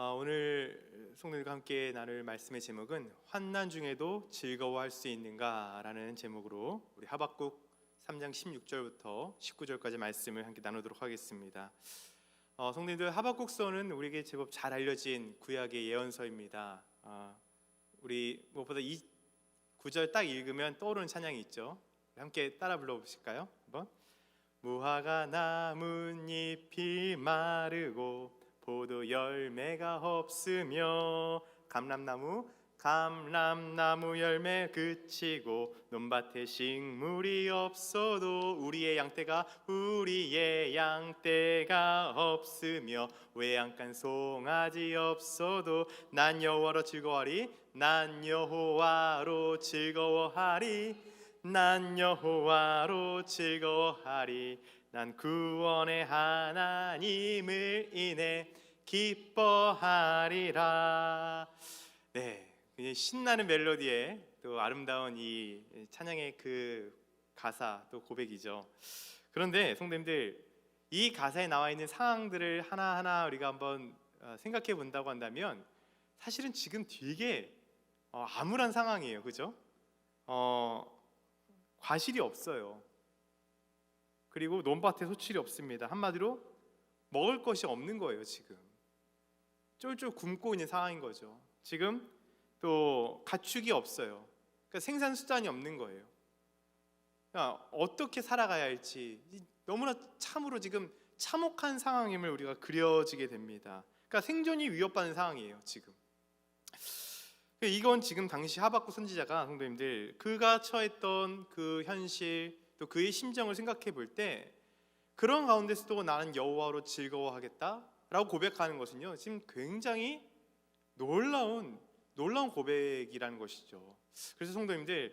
오늘 성도들과 함께 나눌 말씀의 제목은 환난 중에도 즐거워할 수 있는가라는 제목으로 우리 하박국 3장 16절부터 19절까지 말씀을 함께 나누도록 하겠습니다. 성도님들, 하박국서는 우리에게 제법 잘 알려진 구약의 예언서입니다. 우리 무엇보다 이 구절 딱 읽으면 떠오르는 찬양이 있죠. 함께 따라 불러보실까요? 한번. 무화과 나뭇잎이 마르고 포도 열매가 없으며 감람나무 열매 그치고 논밭에 식물이 없어도 우리의 양떼가 없으며 외양간 송아지 없어도 난 여호와로 즐거워하리 난 여호와로 즐거워하리 난 구원의 하나님을 인해 기뻐하리라. 네, 신나는 멜로디에 또 아름다운 이 찬양의 그 가사 또 고백이죠. 그런데 성도님들, 이 가사에 나와 있는 상황들을 하나하나 우리가 한번 생각해 본다고 한다면 사실은 지금 되게 암울한 상황이에요, 그죠? 과실이 없어요. 그리고 논밭에 소출이 없습니다. 한마디로 먹을 것이 없는 거예요. 지금 쫄쫄 굶고 있는 상황인 거죠. 지금 또 가축이 없어요. 그러니까 생산 수단이 없는 거예요. 그러니까 어떻게 살아가야 할지 너무나 참으로 지금 참혹한 상황임을 우리가 그려지게 됩니다. 그러니까 생존이 위협받는 상황이에요. 지금 이건 지금 당시 하박국 선지자가, 성도님들, 그가 처했던 그 현실 또 그의 심정을 생각해 볼 때 그런 가운데서도 나는 여호와로 즐거워하겠다라고 고백하는 것은요, 지금 굉장히 놀라운 고백이라는 것이죠. 그래서 성도님들,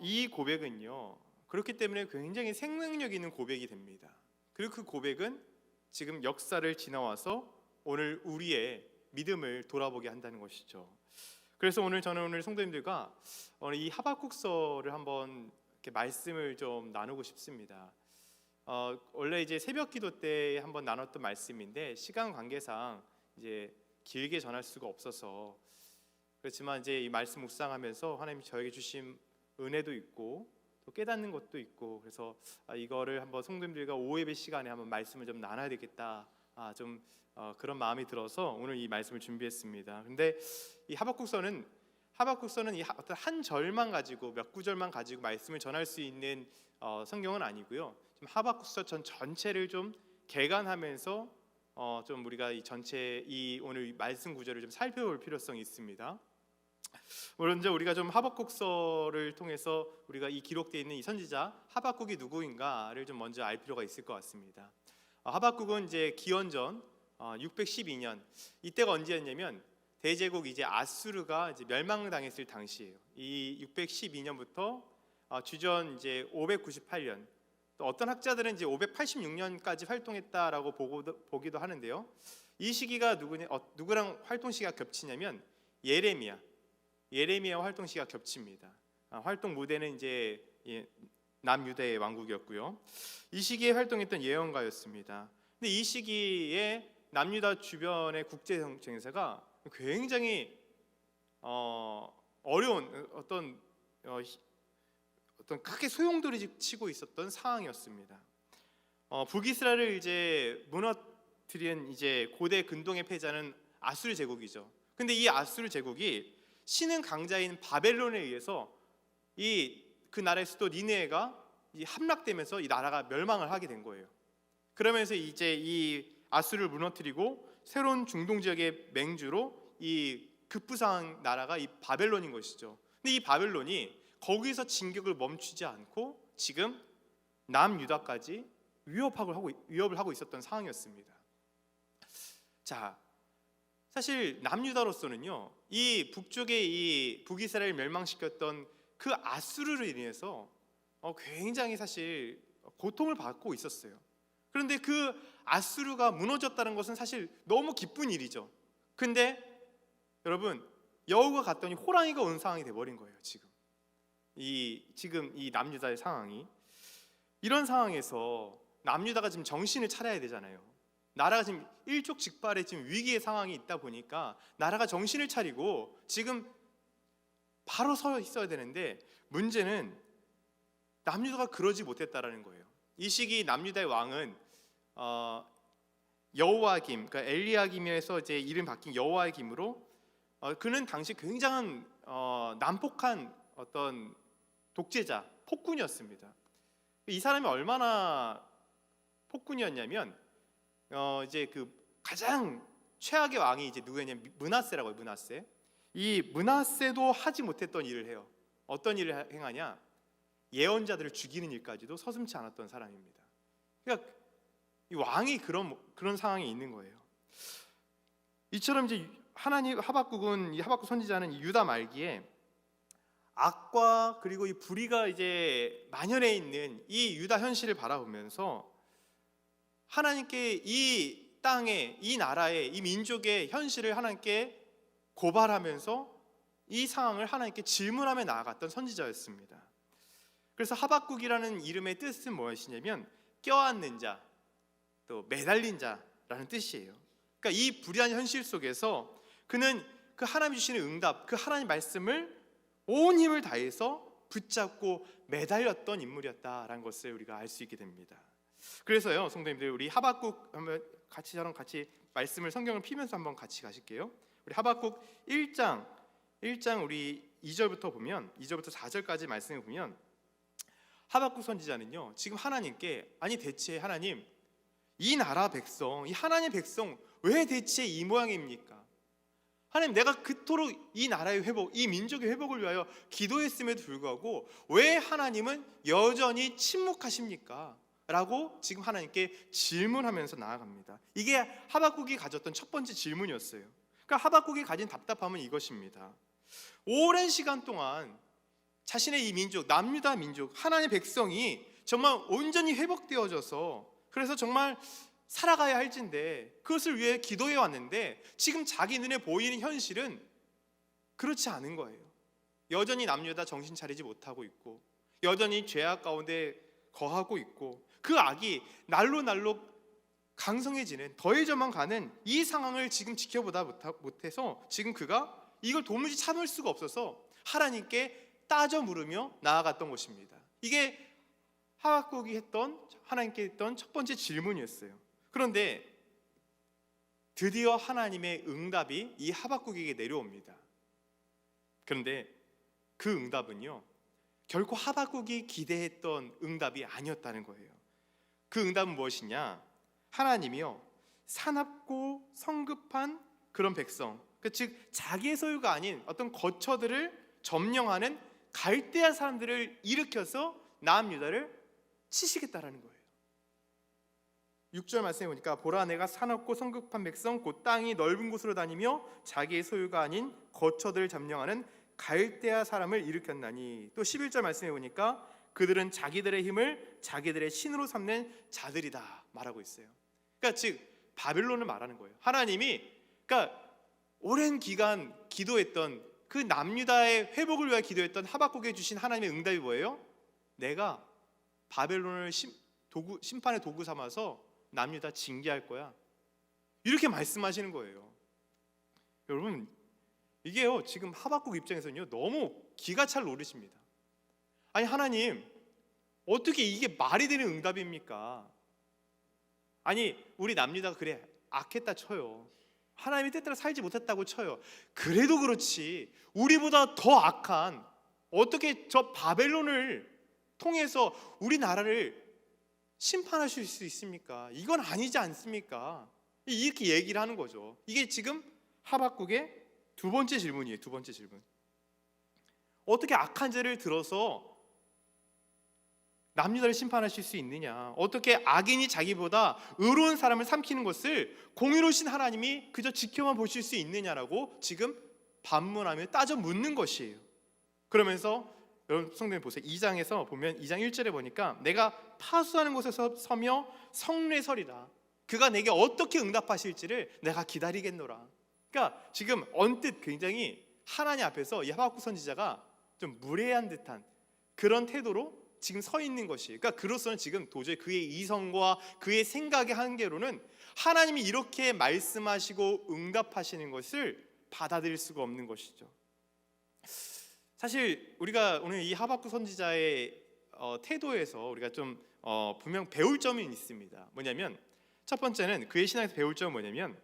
이 고백은요, 그렇기 때문에 굉장히 생명력 있는 고백이 됩니다. 그리고 그 고백은 지금 역사를 지나와서 오늘 우리의 믿음을 돌아보게 한다는 것이죠. 그래서 저는 오늘 성도님들과 이 하박국서를 한번 이렇게 말씀을 좀 나누고 싶습니다. 원래 이제 새벽 기도 때 한번 나눴던 말씀인데 시간 관계상 이제 길게 전할 수가 없어서 그렇지만 이제 이 말씀 묵상하면서 하나님이 저에게 주신 은혜도 있고 또 깨닫는 것도 있고, 그래서 이거를 한번 성도님들과 오후 예배 시간에 한번 말씀을 좀 나눠야 되겠다, 그런 마음이 들어서 오늘 이 말씀을 준비했습니다. 근데 이 하박국서는 이 어떤 한 절만 가지고 몇 구절만 가지고 말씀을 전할 수 있는 성경은 아니고요. 좀 하박국서 전체를 좀 개관하면서 좀 우리가 이 전체 이 오늘 말씀 구절을 좀 살펴볼 필요성이 있습니다. 먼저 우리가 좀 하박국서를 통해서 우리가 이 기록되어 있는 이 선지자 하박국이 누구인가를 좀 먼저 알 필요가 있을 것 같습니다. 하박국은 이제 기원전 612년, 이때가 언제였냐면 대제국 이제 아수르가 이제 멸망당했을 당시예요. 이 612년부터 주전 이제 598년, 또 어떤 학자들은 이제 586년까지 활동했다라고 보기도 하는데요. 이 시기가 누구랑 활동 시기가 겹치냐면 예레미야 활동 시기가 겹칩니다. 활동 무대는 이제 남유다의 왕국이었고요. 이 시기에 활동했던 예언가였습니다. 근데 이 시기에 남유다 주변의 국제 정세가 굉장히 어려운 어떤 크게 소용돌이 치고 있었던 상황이었습니다. 북이스라엘을 이제 무너뜨린 이제 고대 근동의 패자는 아수르 제국이죠. 근데 이 아수르 제국이 신흥 강자인 바벨론에 의해서 그 나라의 수도 니느웨가 함락되면서 이 나라가 멸망을 하게 된 거예요. 그러면서 이제 이 아수르를 무너뜨리고 새로운 중동 지역의 맹주로 이 급부상한 나라가 이 바벨론인 것이죠. 근데 이 바벨론이 거기서 진격을 멈추지 않고 지금 남유다까지 위협을 하고 있었던 상황이었습니다. 자, 사실 남유다로서는요, 이 북쪽의 이 북이스라엘 멸망시켰던 그 아수르를 인해서 굉장히 사실 고통을 받고 있었어요. 그런데 그 아수르가 무너졌다는 것은 사실 너무 기쁜 일이죠. 근데 여러분, 여우가 갔더니 호랑이가 온 상황이 돼버린 거예요. 지금 이 남유다의 상황이. 이런 상황에서 남유다가 지금 정신을 차려야 되잖아요. 나라가 지금 일촉즉발의 지금 위기의 상황이 있다 보니까 나라가 정신을 차리고 지금 바로 서 있어야 되는데, 문제는 남유다가 그러지 못했다라는 거예요. 이 시기 남유다의 왕은 여호야김, 그러니까 엘리야김에서 이제 이름 바뀐 여호야김으로, 그는 당시 굉장한 난폭한 어떤 독재자, 폭군이었습니다. 이 사람이 얼마나 폭군이었냐면, 이제 그 가장 최악의 왕이 이제 누구였냐면 므낫세라고 해요. 므낫세. 이 므낫세도 하지 못했던 일을 해요. 어떤 일을 행하냐? 예언자들을 죽이는 일까지도 서슴지 않았던 사람입니다. 그러니까 이 왕이 그런 상황에 있는 거예요. 이처럼 이제 하박국은, 이 하박국 선지자는 이 유다 말기에 악과 그리고 이 불의가 이제 만연해 있는 이 유다 현실을 바라보면서 하나님께 이 땅의, 이 나라의, 이 민족의 현실을 하나님께 고발하면서 이 상황을 하나님께 질문하며 나아갔던 선지자였습니다. 그래서 하박국이라는 이름의 뜻은 무엇이냐면 껴안는 자, 또 매달린 자라는 뜻이에요. 그러니까 이 불의한 현실 속에서 그는 그 하나님이 주시는 응답, 그 하나님 말씀을 온 힘을 다해서 붙잡고 매달렸던 인물이었다라는 것을 우리가 알 수 있게 됩니다. 그래서요, 성도님들, 우리 하박국 한번 저랑 같이 말씀을, 성경을 피면서 한번 같이 가실게요. 우리 하박국 1장 우리 2절부터 보면, 2절부터 4절까지 말씀을 보면, 하박국 선지자는요, 지금 하나님께, 아니 대체 하나님, 이 나라 백성, 이 하나님의 백성 왜 대체 이 모양입니까? 하나님, 내가 그토록 이 나라의 회복, 이 민족의 회복을 위하여 기도했음에도 불구하고 왜 하나님은 여전히 침묵하십니까? 라고 지금 하나님께 질문하면서 나아갑니다. 이게 하박국이 가졌던 첫 번째 질문이었어요. 그러니까 하박국이 가진 답답함은 이것입니다. 오랜 시간 동안 자신의 이 민족, 남유다 민족, 하나님의 백성이 정말 온전히 회복되어져서, 그래서 정말 살아가야 할진데 그것을 위해 기도해 왔는데, 지금 자기 눈에 보이는 현실은 그렇지 않은 거예요. 여전히 남유다 정신 차리지 못하고 있고, 여전히 죄악 가운데 거하고 있고, 그 악이 날로 강성해지는, 더해져만 가는 이 상황을 지금 지켜보다 못해서 지금 그가 이걸 도무지 참을 수가 없어서 하나님께 따져 물으며 나아갔던 것입니다. 이게 하박국이 하나님께 했던 첫 번째 질문이었어요. 그런데 드디어 하나님의 응답이 이 하박국에게 내려옵니다. 그런데 그 응답은요, 결코 하박국이 기대했던 응답이 아니었다는 거예요. 그 응답은 무엇이냐? 하나님이요, 사납고 성급한 그런 백성, 즉 자기의 소유가 아닌 어떤 거처들을 점령하는 갈대아 사람들을 일으켜서 남유다를 치시겠다라는 거예요. 6절 말씀해 보니까, 보라, 내가 사납고 성급한 백성, 곧 땅이 넓은 곳으로 다니며 자기의 소유가 아닌 거처들을 점령하는 갈대아 사람을 일으켰나니. 또 11절 말씀해 보니까, 그들은 자기들의 힘을 자기들의 신으로 삼는 자들이다 말하고 있어요. 그러니까 즉 바벨론을 말하는 거예요. 하나님이, 그러니까 오랜 기간 기도했던 그 남유다의 회복을 위해 기도했던 하박국에 주신 하나님의 응답이 뭐예요? 내가 바벨론을 심판의 도구 삼아서 남유다 징계할 거야, 이렇게 말씀하시는 거예요. 여러분, 이게요, 지금 하박국 입장에서는요, 너무 기가 찰 노릇입니다. 아니 하나님, 어떻게 이게 말이 되는 응답입니까? 아니 우리 남유다가 그래 악했다 쳐요, 하나님의 뜻대로 살지 못했다고 쳐요. 그래도 그렇지 우리보다 더 악한, 어떻게 저 바벨론을 통해서 우리나라를 심판하실 수 있습니까? 이건 아니지 않습니까? 이렇게 얘기를 하는 거죠. 이게 지금 하박국의 두 번째 질문이에요. 두 번째 질문. 어떻게 악한 죄를 들어서 남유다를 심판하실 수 있느냐? 어떻게 악인이 자기보다 의로운 사람을 삼키는 것을 공의로우신 하나님이 그저 지켜만 보실 수 있느냐라고 지금 반문하며 따져 묻는 것이에요. 그러면서 여러분 성경에 보세요. 2장에서 보면 2장 1절에 보니까, 내가 파수하는 곳에서 서며 성례 서리라. 그가 내게 어떻게 응답하실지를 내가 기다리겠노라. 그러니까 지금 언뜻 굉장히 하나님 앞에서 이 하박국 선지자가 좀 무례한 듯한 그런 태도로 지금 서 있는 것이, 그러니까 그로서는 지금 도저히 그의 이성과 그의 생각의 한계로는 하나님이 이렇게 말씀하시고 응답하시는 것을 받아들일 수가 없는 것이죠. 사실 우리가 오늘 이 하박국 선지자의 태도에서 우리가 좀 분명 배울 점이 있습니다. 뭐냐면 첫 번째는 그의 신앙에서 배울 점은 뭐냐면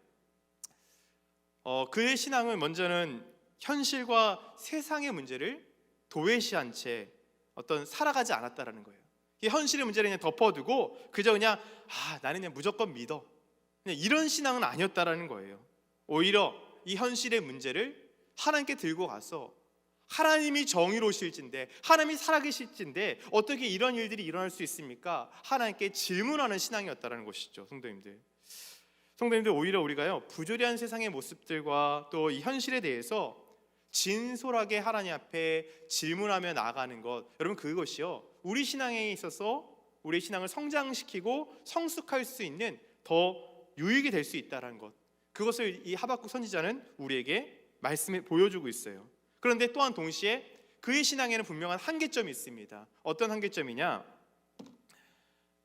그의 신앙은 먼저는 현실과 세상의 문제를 도외시한 채 살아가지 않았다라는 거예요. 이 현실의 문제를 그냥 덮어두고 그저 그냥 나는 그냥 무조건 믿어, 그냥 이런 신앙은 아니었다라는 거예요. 오히려 이 현실의 문제를 하나님께 들고 가서 하나님이 정의로우실진데, 하나님이 살아계실진데 어떻게 이런 일들이 일어날 수 있습니까? 하나님께 질문하는 신앙이었다라는 것이죠. 성도님들, 오히려 우리가요 부조리한 세상의 모습들과 또 이 현실에 대해서 진솔하게 하나님 앞에 질문하며 나아가는 것, 여러분 그것이요 우리 신앙에 있어서 우리의 신앙을 성장시키고 성숙할 수 있는 더 유익이 될 수 있다는 것, 그것을 이 하박국 선지자는 우리에게 말씀해 보여주고 있어요. 그런데 또한 동시에 그의 신앙에는 분명한 한계점이 있습니다. 어떤 한계점이냐?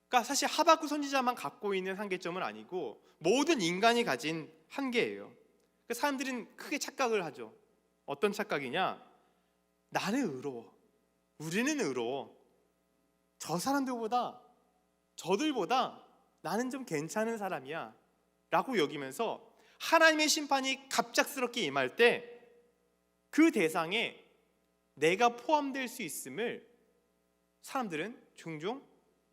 그러니까 사실 하박국 선지자만 갖고 있는 한계점은 아니고 모든 인간이 가진 한계예요. 그러니까 사람들은 크게 착각을 하죠. 어떤 착각이냐? 나는 의로워, 우리는 의로워, 저 사람들보다, 저들보다 나는 좀 괜찮은 사람이야 라고 여기면서 하나님의 심판이 갑작스럽게 임할 때 그 대상에 내가 포함될 수 있음을 사람들은 종종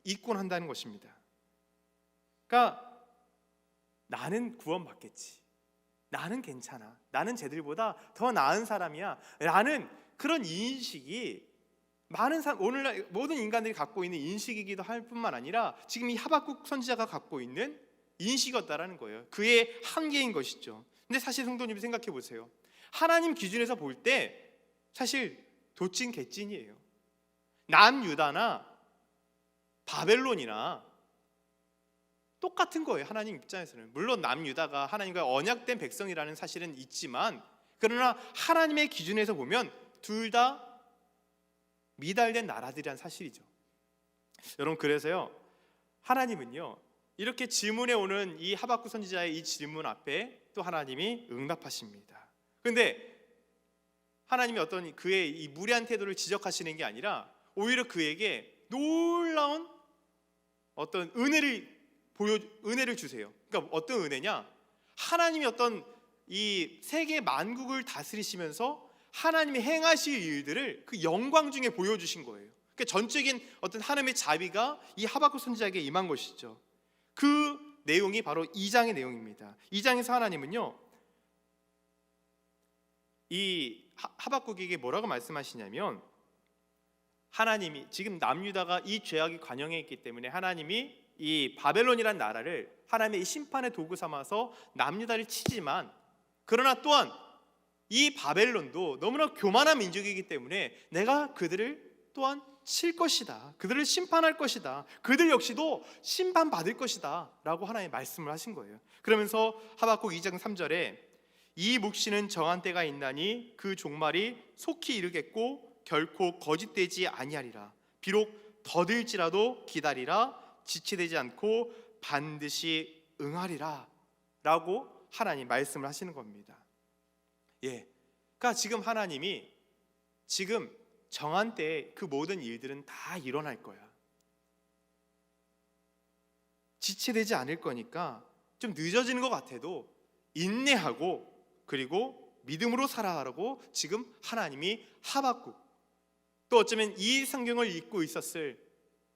잊곤 한다는 것입니다. 그러니까 나는 구원받겠지, 나는 괜찮아, 나는 쟤들보다 더 나은 사람이야 라는 그런 인식이 많은 오늘날 모든 인간들이 갖고 있는 인식이기도 할 뿐만 아니라 지금 이 하박국 선지자가 갖고 있는 인식이었다라는 거예요. 그의 한계인 것이죠. 근데 사실 성도님이 생각해 보세요. 하나님 기준에서 볼 때 사실 도찐 개찐이에요. 남유다나 바벨론이나 똑같은 거예요. 하나님 입장에서는. 물론 남유다가 하나님과 언약된 백성이라는 사실은 있지만, 그러나 하나님의 기준에서 보면 둘 다 미달된 나라들이란 사실이죠. 여러분, 그래서요 하나님은요 이렇게 질문해 오는 이 하박국 선지자의 이 질문 앞에 또 하나님이 응답하십니다. 그런데 하나님이 어떤 그의 이 무례한 태도를 지적하시는 게 아니라 오히려 그에게 놀라운 어떤 은혜를 주세요. 그러니까 어떤 은혜냐? 하나님이 어떤 이 세계 만국을 다스리시면서 하나님이 행하실 일들을 그 영광 중에 보여주신 거예요. 그러니까 전적인 어떤 하나님의 자비가 이 하박국 선지자에게 임한 것이죠. 그 내용이 바로 2장의 내용입니다. 2장에서 하나님은요 이 하박국에게 뭐라고 말씀하시냐면, 하나님이 지금 남유다가 이 죄악이 관영해 있기 때문에 하나님이 이 바벨론이라는 나라를 하나님의 이 심판의 도구 삼아서 남유다를 치지만, 그러나 또한 이 바벨론도 너무나 교만한 민족이기 때문에 내가 그들을 또한 칠 것이다, 그들을 심판할 것이다, 그들 역시도 심판받을 것이다 라고 하나님 말씀을 하신 거예요. 그러면서 하박국 2장 3절에 이 묵시는 정한 때가 있나니 그 종말이 속히 이르겠고 결코 거짓되지 아니하리라. 비록 더딜지라도 기다리라. 지체되지 않고 반드시 응하리라 라고 하나님 말씀을 하시는 겁니다. 그러니까 지금 하나님이 지금 정한 때에 그 모든 일들은 다 일어날 거야. 지체되지 않을 거니까 좀 늦어지는 것 같아도 인내하고 그리고 믿음으로 살아가라고 지금 하나님이 하박국, 또 어쩌면 이 성경을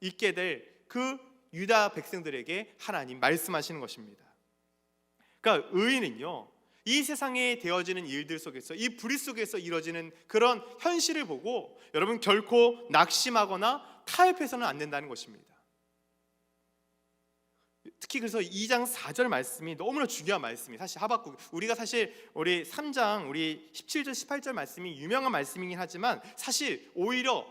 읽게 될 그 유다 백성들에게 하나님 말씀하시는 것입니다. 그러니까 의인은요 이 세상에 되어지는 일들 속에서, 이 불의 속에서 이루어지는 그런 현실을 보고 여러분 결코 낙심하거나 타협해서는 안 된다는 것입니다. 특히 그래서 2장 4절 말씀이 너무나 중요한 말씀이, 사실 하박국, 우리가 사실 우리 3장 우리 17절 18절 말씀이 유명한 말씀이긴 하지만 사실 오히려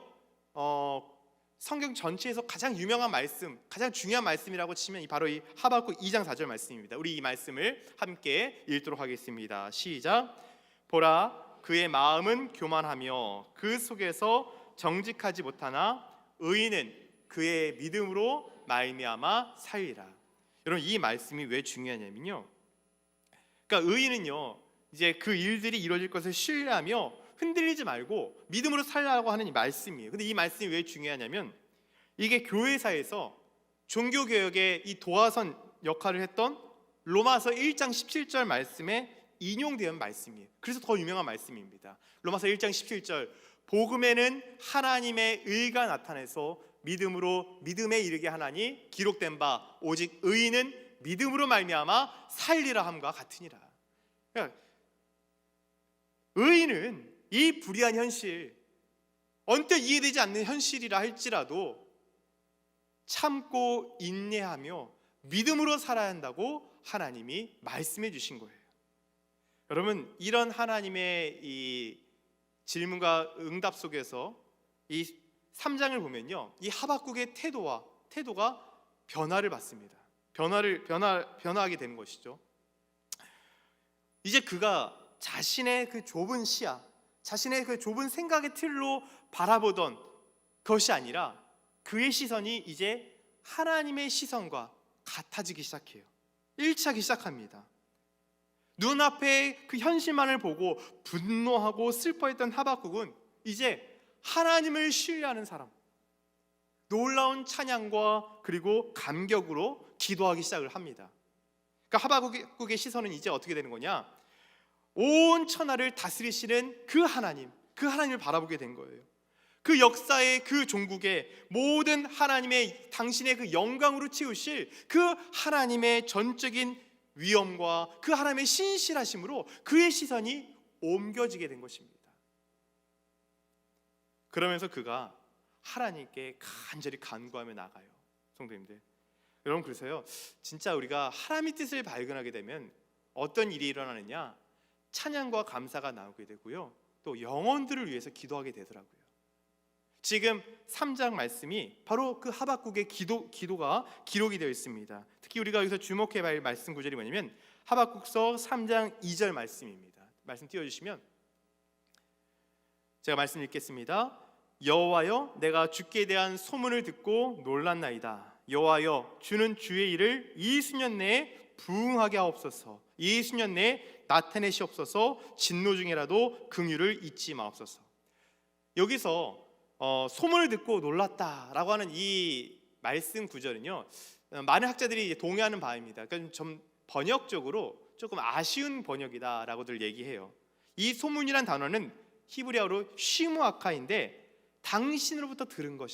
성경 전체에서 가장 유명한 말씀, 가장 중요한 말씀이라고 치면 바로 이 하박국 2장 4절 말씀입니다. 우리 이 말씀을 함께 읽도록 하겠습니다. 시작. 보라, 그의 마음은 교만하며 그 속에서 정직하지 못하나 의인은 그의 믿음으로 말미암아 살리라. 여러분, 이 말씀이 왜 중요하냐면요, 그러니까 의인은요 이제 그 일들이 이루어질 것을 신뢰하며 흔들리지 말고 믿음으로 살라고 하는 이 말씀이에요. 근데 이 말씀이 왜 중요하냐면 이게 교회사에서 종교개혁의 이 도화선 역할을 했던 로마서 1장 17절 말씀에 인용된 말씀이에요. 그래서 더 유명한 말씀입니다. 로마서 1장 17절, 복음에는 하나님의 의가 나타내서 믿음으로 믿음에 이르게 하나니 기록된 바 오직 의인은 믿음으로 말미암아 살리라 함과 같으니라. 그러니까 의인은 이 불의한 현실, 언뜻 이해되지 않는 현실이라 할지라도 참고 인내하며 믿음으로 살아야 한다고 하나님이 말씀해 주신 거예요. 여러분, 이런 하나님의 이 질문과 응답 속에서 이 3장을 보면요, 이 하박국의 태도가 변화를 받습니다. 변화하게 되는 것이죠. 이제 그가 자신의 그 좁은 시야, 자신의 그 좁은 생각의 틀로 바라보던 것이 아니라 그의 시선이 이제 하나님의 시선과 같아지기 시작해요. 일치하기 시작합니다. 눈앞에 그 현실만을 보고 분노하고 슬퍼했던 하박국은 이제 하나님을 신뢰하는 사람, 놀라운 찬양과 그리고 감격으로 기도하기 시작을 합니다. 그러니까 하박국의 시선은 이제 어떻게 되는 거냐, 온 천하를 다스리시는 그 하나님을 바라보게 된 거예요. 그 역사의 그 종국의 모든 하나님의 당신의 그 영광으로 채우실 그 하나님의 전적인 위엄과 그 하나님의 신실하심으로 그의 시선이 옮겨지게 된 것입니다. 그러면서 그가 하나님께 간절히 간구하며 나가요. 성도님들, 여러분, 그래서요 진짜 우리가 하나님의 뜻을 발견하게 되면 어떤 일이 일어나느냐, 찬양과 감사가 나오게 되고요, 또 영혼들을 위해서 기도하게 되더라고요. 지금 3장 말씀이 바로 그 하박국의 기도가 기록이 되어 있습니다. 특히 우리가 여기서 주목해야 할 말씀 구절이 뭐냐면 하박국서 3장 2절 말씀입니다. 말씀 띄워주시면 제가 말씀 읽겠습니다. 여호와여, 내가 주께 대한 소문을 듣고 놀랐나이다. 여호와여, 주는 주의 일을 이 수년 내에 부응하게 하옵소서. 이 수년 내에 나타내시옵소서. 진노 중에라도 긍휼을 잊지 마옵소서. 여기서 소문을 듣고 놀랐다라고 하는 이 말씀 구절은요, 많은 학자들이 동의하는 바입니다. 그러니까 좀 번역적으로 조금 아쉬운 번역이다라고들 얘기해요. 이 소문이란 단어는 히브리어로 쉬무아카인데 당신으로부터 들은 것,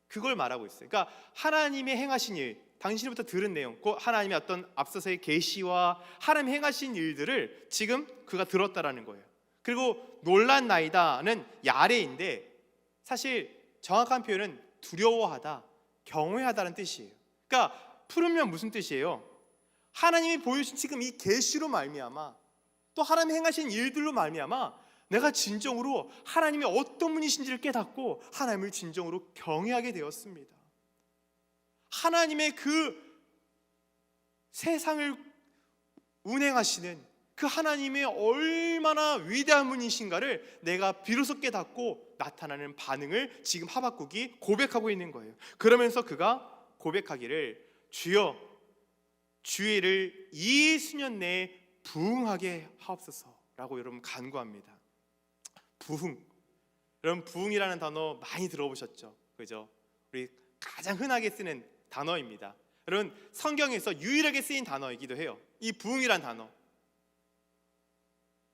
그걸 말하고 있어요. 그러니까 하나님의 행하신 일, 당신으로부터 들은 내용, 그 하나님의 어떤 앞서서의 계시와 하나님 행하신 일들을 지금 그가 들었다라는 거예요. 그리고 놀란나이다는 야레인데 사실 정확한 표현은 두려워하다, 경외하다는 뜻이에요. 그러니까 풀으면 무슨 뜻이에요? 하나님이 보여주신 지금 이 계시로 말미암아, 또 하나님 행하신 일들로 말미암아 내가 진정으로 하나님이 어떤 분이신지를 깨닫고 하나님을 진정으로 경외하게 되었습니다. 하나님의 그 세상을 운행하시는 그 하나님의 얼마나 위대한 분이신가를 내가 비로소 깨닫고 나타나는 반응을 지금 하박국이 고백하고 있는 거예요. 그러면서 그가 고백하기를 주여, 주의 일을 이 수년 내에 부응하게 하옵소서라고 여러분 간구합니다. 부응, 여러분 부응이라는 단어 많이 들어보셨죠? 그죠? 우리 가장 흔하게 쓰는 단어입니다. 여러분 성경에서 유일하게 쓰인 단어이기도 해요, 이 부응이란 단어.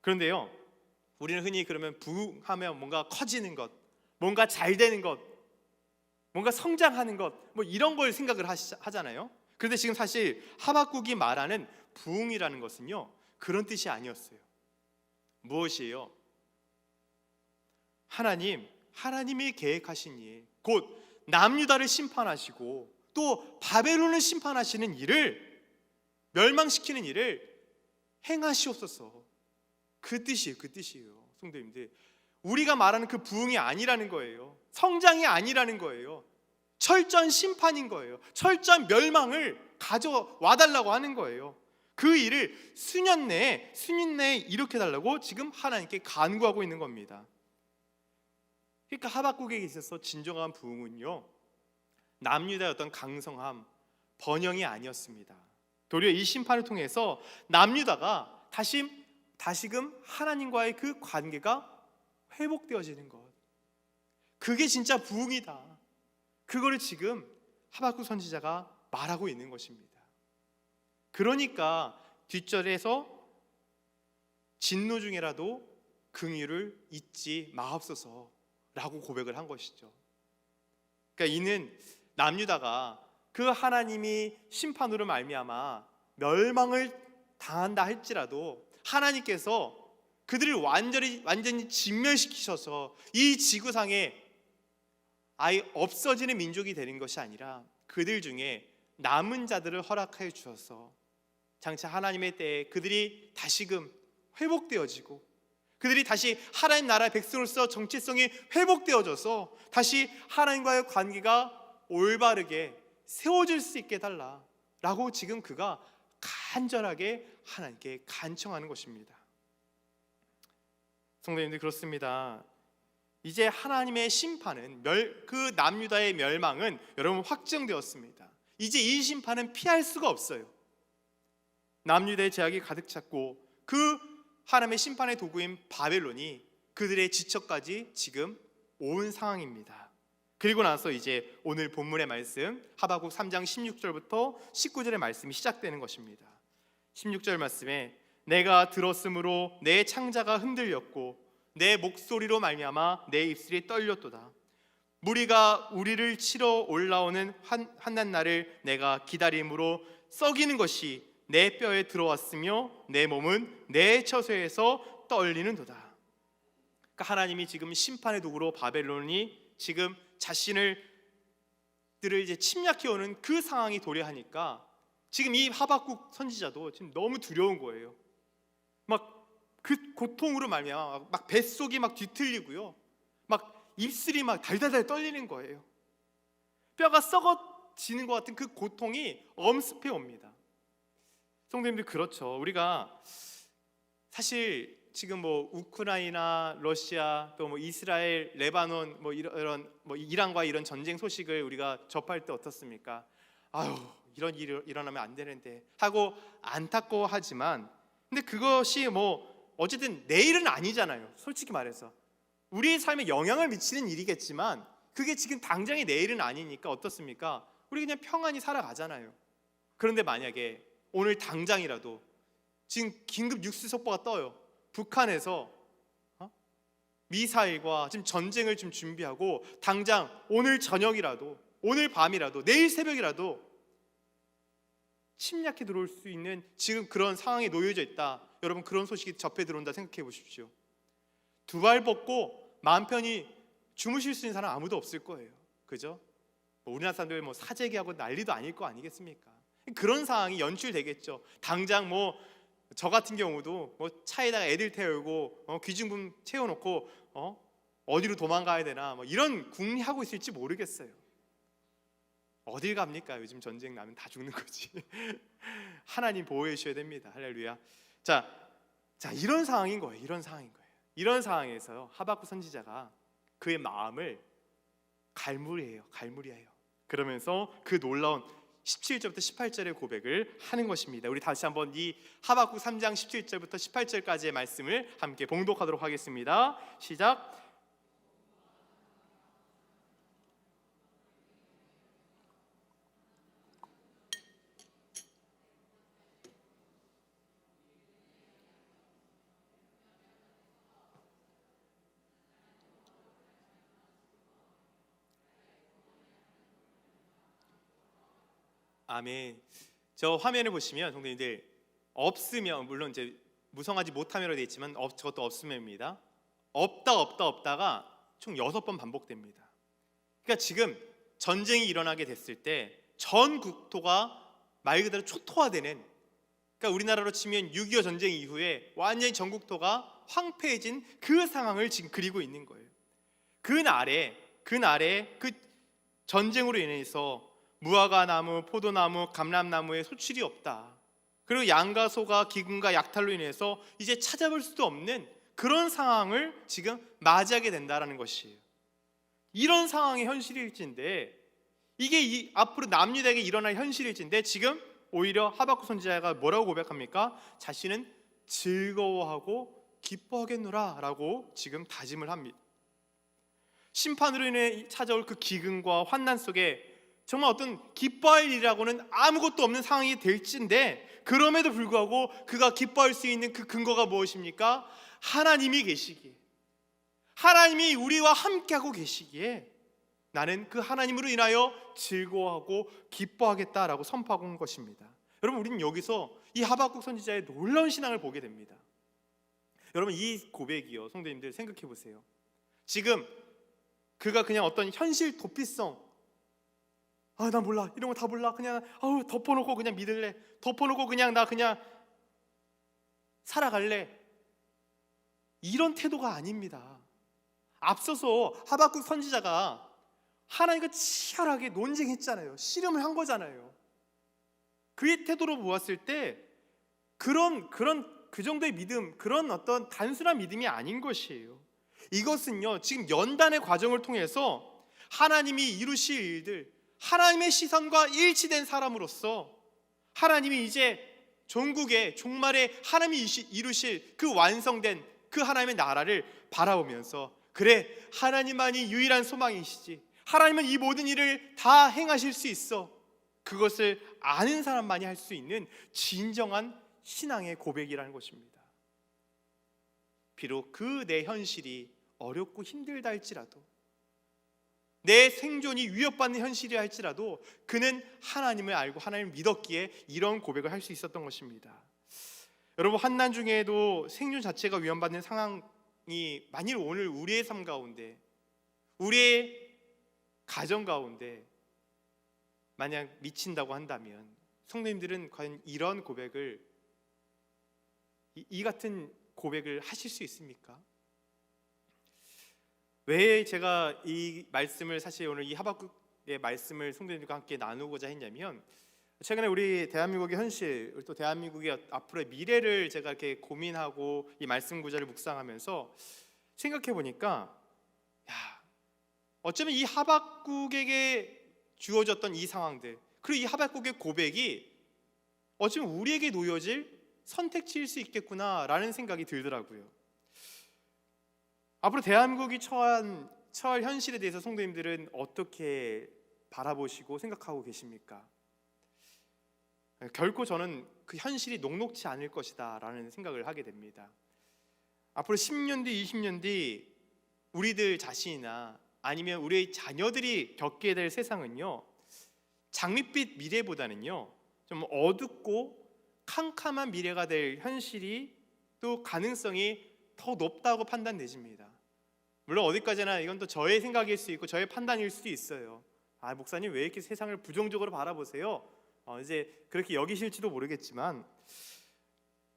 그런데요, 우리는 흔히 그러면 부응하면 뭔가 커지는 것, 뭔가 잘 되는 것, 뭔가 성장하는 것, 뭐 이런 걸 생각을 하잖아요. 그런데 지금 사실 하박국이 말하는 부응이라는 것은요, 그런 뜻이 아니었어요. 무엇이에요? 하나님이 계획하신 일, 곧 남유다를 심판하시고 또 바벨론을 심판하시는 일을, 멸망시키는 일을 행하시옵소서. 그 뜻이에요. 성도님들, 우리가 말하는 그 부흥이 아니라는 거예요. 성장이 아니라는 거예요. 철저한 심판인 거예요. 철저한 멸망을 가져와 달라고 하는 거예요. 그 일을 수년 내에 일으켜 달라고 지금 하나님께 간구하고 있는 겁니다. 그러니까 하박국에게 있어서 진정한 부흥은요, 남유다의 어떤 강성함, 번영이 아니었습니다. 도리어 이 심판을 통해서 남유다가 다시금 하나님과의 그 관계가 회복되어지는 것, 그게 진짜 부흥이다. 그거를 지금 하박국 선지자가 말하고 있는 것입니다. 그러니까 뒷절에서 진노 중에라도 긍휼을 잊지 마옵소서라고 고백을 한 것이죠. 그러니까 이는 남유다가 그 하나님이 심판으로 말미암아 멸망을 당한다 할지라도 하나님께서 그들을 완전히 진멸시키셔서 이 지구상에 아예 없어지는 민족이 되는 것이 아니라 그들 중에 남은 자들을 허락하여 주셔서 장차 하나님의 때에 그들이 다시금 회복되어지고 그들이 다시 하나님 나라의 백성으로서 정체성이 회복되어져서 다시 하나님과의 관계가 올바르게 세워질 수 있게 해달라라고 지금 그가 간절하게 하나님께 간청하는 것입니다. 성도님들, 그렇습니다. 이제 하나님의 심판은 그 남유다의 멸망은 여러분 확정되었습니다. 이제 이 심판은 피할 수가 없어요. 남유다의 죄악이 가득 찼고 그 하나님의 심판의 도구인 바벨론이 그들의 지척까지 지금 온 상황입니다. 그리고 나서 이제 오늘 본문의 말씀 하박국 3장 16절부터 19절의 말씀이 시작되는 것입니다. 16절 말씀에 내가 들었으므로 내 창자가 흔들렸고 내 목소리로 말미암아 내 입술이 떨렸도다. 무리가 우리를 치러 올라오는 환난날을 내가 기다림으로 썩이는 것이 내 뼈에 들어왔으며 내 몸은 내 처소에서 떨리는도다. 그러니까 하나님이 지금 심판의 도구로 바벨론이 지금 자신들을 이제 침략해오는 그 상황이 도래하니까 지금 이 하박국 선지자도 지금 너무 두려운 거예요. 막 그 고통으로 말미암아 막 뱃속이 막 뒤틀리고요, 막 입술이 막 달달달 떨리는 거예요. 뼈가 썩어지는 것 같은 그 고통이 엄습해 옵니다. 성도님들, 그렇죠. 우리가 사실 지금 뭐 우크라이나, 러시아, 또 뭐 이스라엘, 레바논, 뭐 이런 뭐 이란과 이런 전쟁 소식을 우리가 접할 때 어떻습니까? 아유, 이런 일이 일어나면 안 되는데 하고 안타까워하지만, 근데 그것이 뭐 어쨌든 내일은 아니잖아요. 솔직히 말해서 우리의 삶에 영향을 미치는 일이겠지만 그게 지금 당장의 내일은 아니니까 어떻습니까? 우리 그냥 평안히 살아가잖아요. 그런데 만약에 오늘 당장이라도 지금 긴급 뉴스 속보가 떠요. 북한에서 미사일과 지금 전쟁을 좀 준비하고 당장 오늘 저녁이라도, 오늘 밤이라도, 내일 새벽이라도 침략해 들어올 수 있는 지금 그런 상황에 놓여져 있다. 여러분, 그런 소식이 접해 들어온다 생각해 보십시오. 두 발 벗고 마음 편히 주무실 수 있는 사람 아무도 없을 거예요. 그죠? 우리나라 사람들 뭐 사재기하고 난리도 아닐 거 아니겠습니까? 그런 상황이 연출되겠죠. 당장 뭐 저 같은 경우도 뭐 차에다가 애들 태우고 귀중품 채워놓고 어디로 도망가야 되나 뭐 이런 궁리하고 있을지 모르겠어요. 어딜 갑니까? 요즘 전쟁 나면 다 죽는 거지. 하나님 보호해 주셔야 됩니다. 할렐루야. 자, 이런 상황인 거예요. 이런 상황에서 하박국 선지자가 그의 마음을 갈무리해요. 그러면서 그 놀라운 17절부터 18절의 고백을 하는 것입니다. 우리 다시 한번 이 하박국 3장 17절부터 18절까지의 말씀을 함께 봉독하도록 하겠습니다. 시작. 아멘. 저 화면을 보시면 성도님들, 없으면, 물론 이제 무성하지 못하면으로 되어 있지만 저것도 없으면입니다. 없다가 총 6번 반복됩니다. 그러니까 지금 전쟁이 일어나게 됐을 때 전 국토가 말 그대로 초토화되는, 그러니까 우리나라로 치면 6.25 전쟁 이후에 완전히 전 국토가 황폐해진 그 상황을 지금 그리고 있는 거예요. 그날에 그 전쟁으로 인해서 무화과 나무, 포도나무, 감람나무에 소출이 없다. 그리고 양과 소가 기근과 약탈로 인해서 이제 찾아볼 수도 없는 그런 상황을 지금 맞이하게 된다라는 것이에요. 이런 상황의 현실일진데 이게 앞으로 남유다에게 일어날 현실일진데 지금 오히려 하박국 선지자가 뭐라고 고백합니까? 자신은 즐거워하고 기뻐하겠노라 라고 지금 다짐을 합니다. 심판으로 인해 찾아올 그 기근과 환난 속에 정말 어떤 기뻐할 일이라고는 아무것도 없는 상황이 될진데, 그럼에도 불구하고 그가 기뻐할 수 있는 그 근거가 무엇입니까? 하나님이 계시기에, 하나님이 우리와 함께하고 계시기에 나는 그 하나님으로 인하여 즐거워하고 기뻐하겠다라고 선포하고 온 것입니다. 여러분, 우리는 여기서 이 하박국 선지자의 놀라운 신앙을 보게 됩니다. 여러분, 이 고백이요, 성도님들 생각해 보세요. 지금 그가 그냥 어떤 현실 도피성, 나 몰라, 이런 거 다 몰라, 그냥 덮어놓고 그냥 믿을래, 덮어놓고 그냥 나 그냥 살아갈래, 이런 태도가 아닙니다. 앞서서 하박국 선지자가 하나님과 치열하게 논쟁했잖아요. 씨름을 한 거잖아요. 그의 태도로 보았을 때 그 정도의 믿음, 그런 어떤 단순한 믿음이 아닌 것이에요. 이것은요, 지금 연단의 과정을 통해서 하나님이 이루실 일들, 하나님의 시선과 일치된 사람으로서 하나님이 이제 종국의 종말에 하나님이 이루실 그 완성된 그 하나님의 나라를 바라보면서, 그래, 하나님만이 유일한 소망이시지, 하나님은 이 모든 일을 다 행하실 수 있어, 그것을 아는 사람만이 할 수 있는 진정한 신앙의 고백이라는 것입니다. 비록 그 내 현실이 어렵고 힘들다 할지라도, 내 생존이 위협받는 현실이라 할지라도 그는 하나님을 알고 하나님을 믿었기에 이런 고백을 할 수 있었던 것입니다. 여러분, 환난 중에도 생존 자체가 위험받는 상황이 만일 오늘 우리의 삶 가운데, 우리의 가정 가운데 만약 미친다고 한다면, 성도님들은 과연 이런 고백을, 이 같은 고백을 하실 수 있습니까? 왜 제가 이 말씀을, 사실 오늘 이 하박국의 말씀을 성도님들과 함께 나누고자 했냐면, 최근에 우리 대한민국의 현실, 또 대한민국의 앞으로의 미래를 제가 이렇게 고민하고 이 말씀 구절을 묵상하면서 생각해 보니까, 어쩌면 이 하박국에게 주어졌던 이 상황들, 그리고 이 하박국의 고백이 어쩌면 우리에게 놓여질 선택지일 수 있겠구나라는 생각이 들더라고요. 앞으로 대한민국이 처할 현실에 대해서 성도님들은 어떻게 바라보시고 생각하고 계십니까? 결코 저는 그 현실이 녹록지 않을 것이다 라는 생각을 하게 됩니다. 앞으로 10년 뒤, 20년 뒤 우리들 자신이나 아니면 우리의 자녀들이 겪게 될 세상은요, 장밋빛 미래보다는요 좀 어둡고 캄캄한 미래가 될 현실이, 또 가능성이 더 높다고 판단되십니다. 물론 어디까지나 이건 또 저의 생각일 수 있고 저의 판단일 수도 있어요. 목사님 왜 이렇게 세상을 부정적으로 바라보세요? 이제 그렇게 여기실지도 모르겠지만,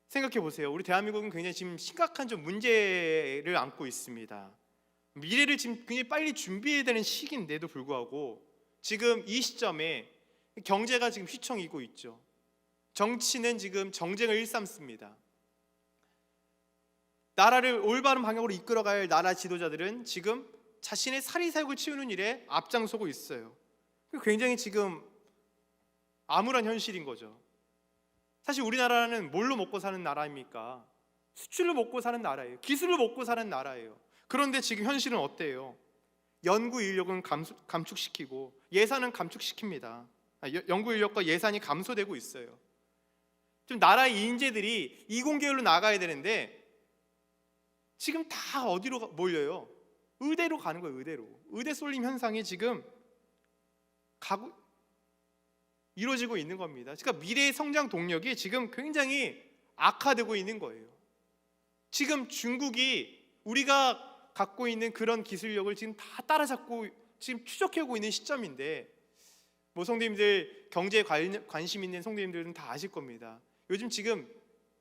생각해 보세요. 우리 대한민국은 굉장히 지금 심각한 좀 문제를 안고 있습니다. 미래를 지금 굉장히 빨리 준비해야 되는 시기인데도 불구하고 지금 이 시점에 경제가 지금 휘청이고 있죠. 정치는 지금 정쟁을 일삼습니다. 나라를 올바른 방향으로 이끌어갈 나라 지도자들은 지금 자신의 사리사욕을 치우는 일에 앞장서고 있어요. 굉장히 지금 암울한 현실인 거죠. 사실 우리나라는 뭘로 먹고 사는 나라입니까? 수출로 먹고 사는 나라예요. 기술로 먹고 사는 나라예요. 그런데 지금 현실은 어때요? 연구 인력은 감축시키고 예산은 감축시킵니다. 연구 인력과 예산이 감소되고 있어요. 좀 나라의 인재들이 이공계열로 나가야 되는데 지금 다 어디로 몰려요? 의대로 가는 거예요. 의대 쏠림 현상이 지금 이루어지고 있는 겁니다. 그러니까 미래의 성장 동력이 지금 굉장히 악화되고 있는 거예요. 지금 중국이 우리가 갖고 있는 그런 기술력을 지금 다 따라잡고 지금 추적해오고 있는 시점인데, 성도님들 경제에 관심 있는 성도님들은 다 아실 겁니다. 요즘 지금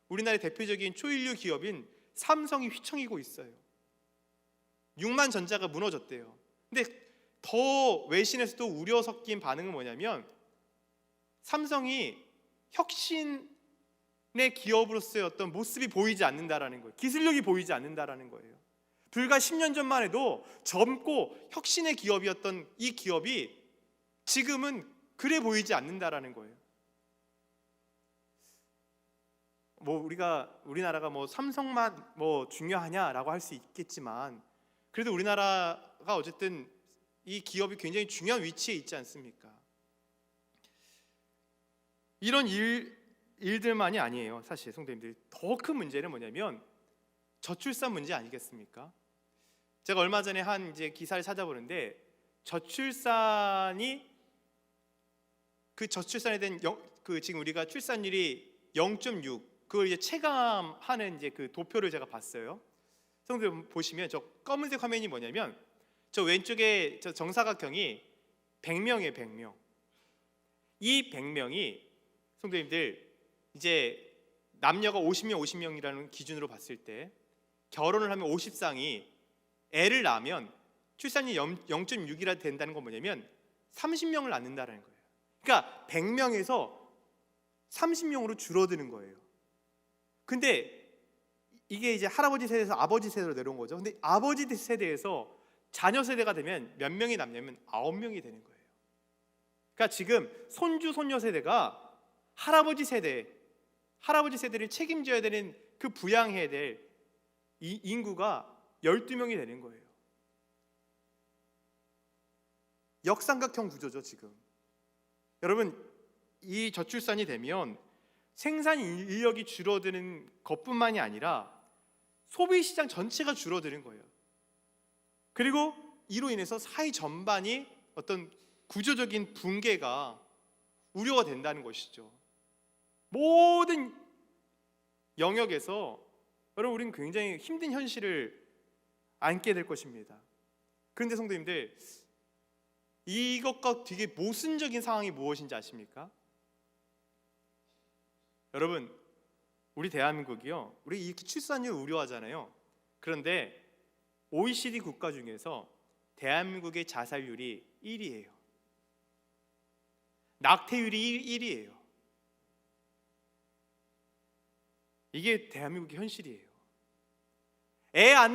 우리나라의 대표적인 초일류 기업인 삼성이 휘청이고 있어요. 6만 전자가 무너졌대요. 근데 더 외신에서도 우려 섞인 반응은 뭐냐면, 삼성이 혁신의 기업으로서의 어떤 모습이 보이지 않는다라는 거예요. 기술력이 보이지 않는다라는 거예요. 불과 10년 전만 해도 젊고 혁신의 기업이었던 이 기업이 지금은 그래 보이지 않는다라는 거예요. 뭐 우리나라가 뭐 삼성만 뭐 중요하냐라고 할 수 있겠지만, 그래도 우리나라가 어쨌든 이 기업이 굉장히 중요한 위치에 있지 않습니까? 이런 일들만이 아니에요. 사실 성도님들, 더 큰 문제는 뭐냐면 저출산 문제 아니겠습니까? 제가 얼마 전에 한 이제 기사를 찾아보는데, 저출산에 대한 지금 우리가 출산율이 0.6, 그걸 이제 체감하는 이제 그 도표를 제가 봤어요. 성도님 보시면 저 검은색 화면이 뭐냐면, 저 왼쪽에 저 정사각형이 100명이에요. 100명. 이 100명이 성도님들 이제 남녀가 50명이라는 기준으로 봤을 때, 결혼을 하면 50쌍이 애를 낳으면 출산율이 0.6이라 된다는 건 뭐냐면 30명을 낳는다는 거예요. 그러니까 100명에서 30명으로 줄어드는 거예요. 근데 이게 이제 할아버지 세대에서 아버지 세대로 내려온 거죠. 근데 아버지 세대에서 자녀 세대가 되면 몇 명이 남냐면 9명이 되는 거예요. 그러니까 지금 손주 손녀 세대가 할아버지 세대를 책임져야 되는, 그 부양해야 될 이 인구가 12명이 되는 거예요. 역삼각형 구조죠 지금. 여러분, 이 저출산이 되면 생산 인력이 줄어드는 것뿐만이 아니라 소비 시장 전체가 줄어드는 거예요. 그리고 이로 인해서 사회 전반이 어떤 구조적인 붕괴가 우려가 된다는 것이죠. 모든 영역에서 여러분, 우리는 굉장히 힘든 현실을 안게 될 것입니다. 그런데 성도님들, 이것과 되게 모순적인 상황이 무엇인지 아십니까? 여러분, 우리 대한민국이요, 우리 이렇게 출산율 우려하잖아요. 그런데 OECD 국가 중에서 대한민국의 자살률이 1위예요. 낙태율이 1위예요. 이게 대한민국의 현실이에요. 애 안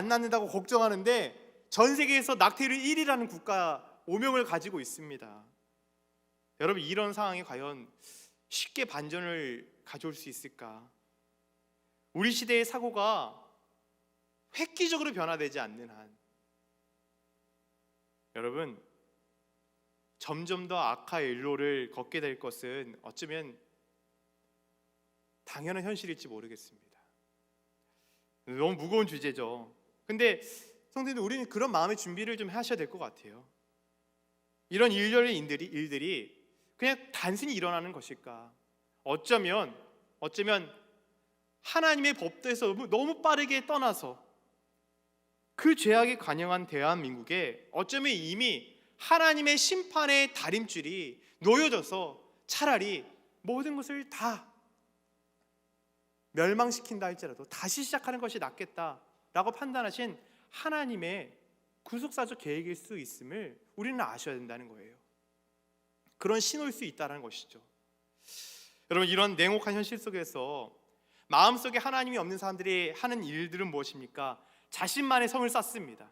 낳는다고 걱정하는데 전 세계에서 낙태율 1위라는 국가 5명을 가지고 있습니다. 여러분, 이런 상황이 과연 쉽게 반전을 가져올 수 있을까? 우리 시대의 사고가 획기적으로 변화되지 않는 한, 여러분, 점점 더 악화의 일로를 걷게 될 것은 어쩌면 당연한 현실일지 모르겠습니다. 너무 무거운 주제죠. 근데 성도님들, 우리는 그런 마음의 준비를 좀 하셔야 될 것 같아요. 이런 일들이 그냥 단순히 일어나는 것일까? 어쩌면 하나님의 법도에서 너무 빠르게 떠나서 그 죄악에 관영한 대한민국에 어쩌면 이미 하나님의 심판의 다림줄이 놓여져서 차라리 모든 것을 다 멸망시킨다 할지라도 다시 시작하는 것이 낫겠다라고 판단하신 하나님의 구속사적 계획일 수 있음을 우리는 아셔야 된다는 거예요. 그런 신호일 수 있다는 것이죠. 여러분, 이런 냉혹한 현실 속에서 마음속에 하나님이 없는 사람들이 하는 일들은 무엇입니까? 자신만의 성을 쌓습니다.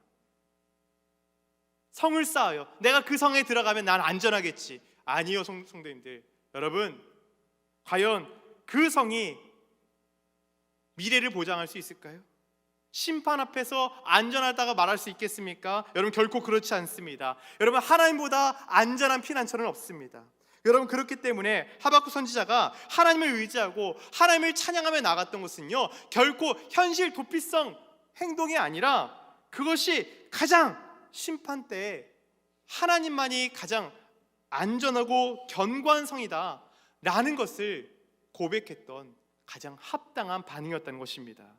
성을 쌓아요. 내가 그 성에 들어가면 난 안전하겠지. 아니요, 성도님들. 여러분, 과연 그 성이 미래를 보장할 수 있을까요? 심판 앞에서 안전하다고 말할 수 있겠습니까? 여러분, 결코 그렇지 않습니다. 여러분, 하나님보다 안전한 피난처는 없습니다. 여러분, 그렇기 때문에 하박국 선지자가 하나님을 의지하고 하나님을 찬양하며 나갔던 것은요, 결코 현실 도피성 행동이 아니라 그것이 가장 심판 때에 하나님만이 가장 안전하고 견고한 성이다 라는 것을 고백했던 가장 합당한 반응이었다는 것입니다.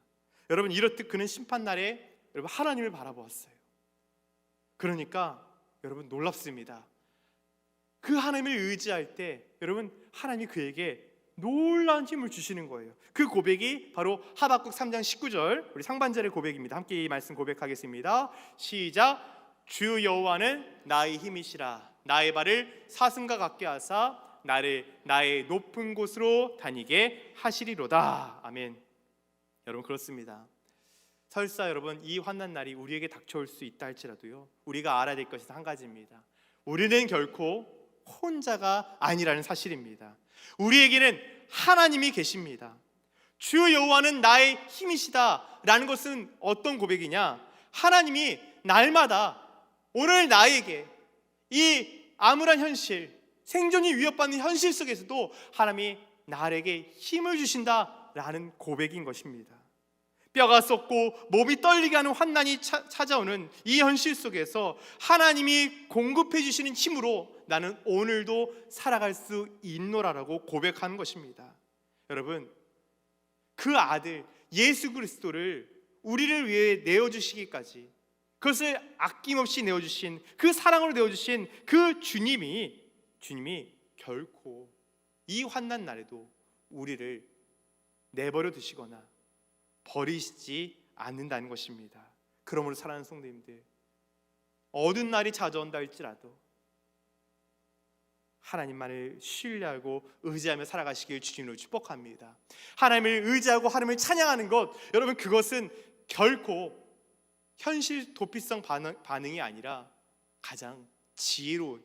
여러분, 이렇듯 그는 심판날에 여러분 하나님을 바라보았어요. 그러니까 여러분, 놀랍습니다. 그 하나님을 의지할 때 여러분, 하나님이 그에게 놀라운 힘을 주시는 거예요. 그 고백이 바로 하박국 3장 19절, 우리 상반절의 고백입니다. 함께 이 말씀 고백하겠습니다. 시작. 주 여호와는 나의 힘이시라. 나의 발을 사슴과 같게 하사 나를 나의 높은 곳으로 다니게 하시리로다. 아멘. 여러분, 그렇습니다. 설사 여러분, 이 환난 날이 우리에게 닥쳐올 수 있다 할지라도요, 우리가 알아야 될 것이 한 가지입니다. 우리는 결코 혼자가 아니라는 사실입니다. 우리에게는 하나님이 계십니다. 주 여호와는 나의 힘이시다 라는 것은 어떤 고백이냐? 하나님이 날마다 오늘 나에게 이 암울한 현실, 생존이 위협받는 현실 속에서도 하나님이 나에게 힘을 주신다라는 고백인 것입니다. 뼈가 썩고 몸이 떨리게 하는 환난이 찾아오는 이 현실 속에서 하나님이 공급해 주시는 힘으로 나는 오늘도 살아갈 수 있노라라고 고백하는 것입니다. 여러분, 그 아들 예수 그리스도를 우리를 위해 내어주시기까지, 그것을 아낌없이 내어주신, 그 사랑으로 내어주신 그 주님이 결코 이 환난 날에도 우리를 내버려 두시거나 버리시지 않는다는 것입니다. 그러므로 사랑하는 성도님들, 어두운 날이 찾아온다 할지라도 하나님만을 신뢰하고 의지하며 살아가시길 주님으로 축복합니다. 하나님을 의지하고 하나님을 찬양하는 것, 여러분, 그것은 결코 현실 도피성 반응이 아니라 가장 지혜로운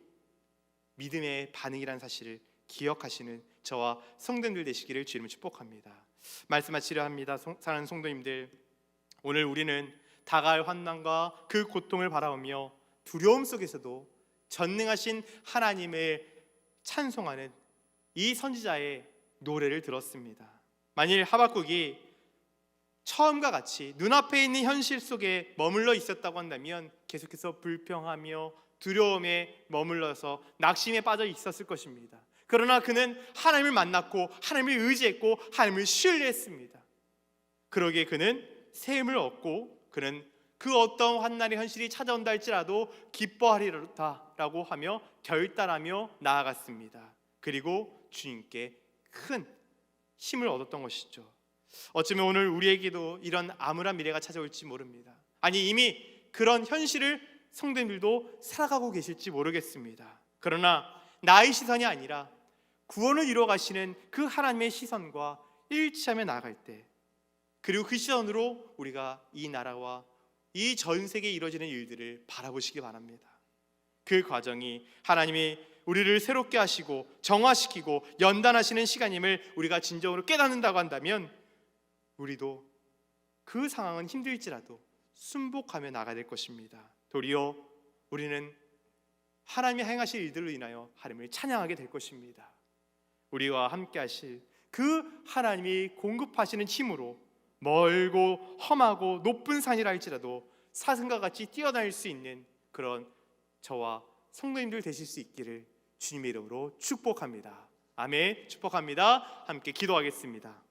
믿음의 반응이라는 사실을 기억하시는 저와 성도님들 되시기를 주님으로 축복합니다. 말씀 마치려 합니다. 사랑하는 성도님들, 오늘 우리는 다가올 환난과 그 고통을 바라보며 두려움 속에서도 전능하신 하나님을 찬송하는 이 선지자의 노래를 들었습니다. 만일 하박국이 처음과 같이 눈앞에 있는 현실 속에 머물러 있었다고 한다면 계속해서 불평하며 두려움에 머물러서 낙심에 빠져 있었을 것입니다. 그러나 그는 하나님을 만났고 하나님을 의지했고 하나님을 신뢰했습니다. 그러기에 그는 새 힘을 얻고 그는 그 어떤 환난의 현실이 찾아온다 할지라도 기뻐하리로다라고 하며 결단하며 나아갔습니다. 그리고 주님께 큰 힘을 얻었던 것이죠. 어쩌면 오늘 우리에게도 이런 암울한 미래가 찾아올지 모릅니다. 아니, 이미 그런 현실을 성도님들도 살아가고 계실지 모르겠습니다. 그러나 나의 시선이 아니라 구원을 이루어 가시는 그 하나님의 시선과 일치하며 나아갈 때, 그리고 그 시선으로 우리가 이 나라와 이 전 세계에 이루어지는 일들을 바라보시기 바랍니다. 그 과정이 하나님이 우리를 새롭게 하시고 정화시키고 연단하시는 시간임을 우리가 진정으로 깨닫는다고 한다면 우리도 그 상황은 힘들지라도 순복하며 나가야 될 것입니다. 도리어 우리는 하나님이 행하실 일들로 인하여 하나님을 찬양하게 될 것입니다. 우리와 함께 하실 그 하나님이 공급하시는 힘으로 멀고 험하고 높은 산이라 할지라도 사슴과 같이 뛰어다닐 수 있는 그런 저와 성도님들 되실 수 있기를 주님의 이름으로 축복합니다. 아멘. 축복합니다. 함께 기도하겠습니다.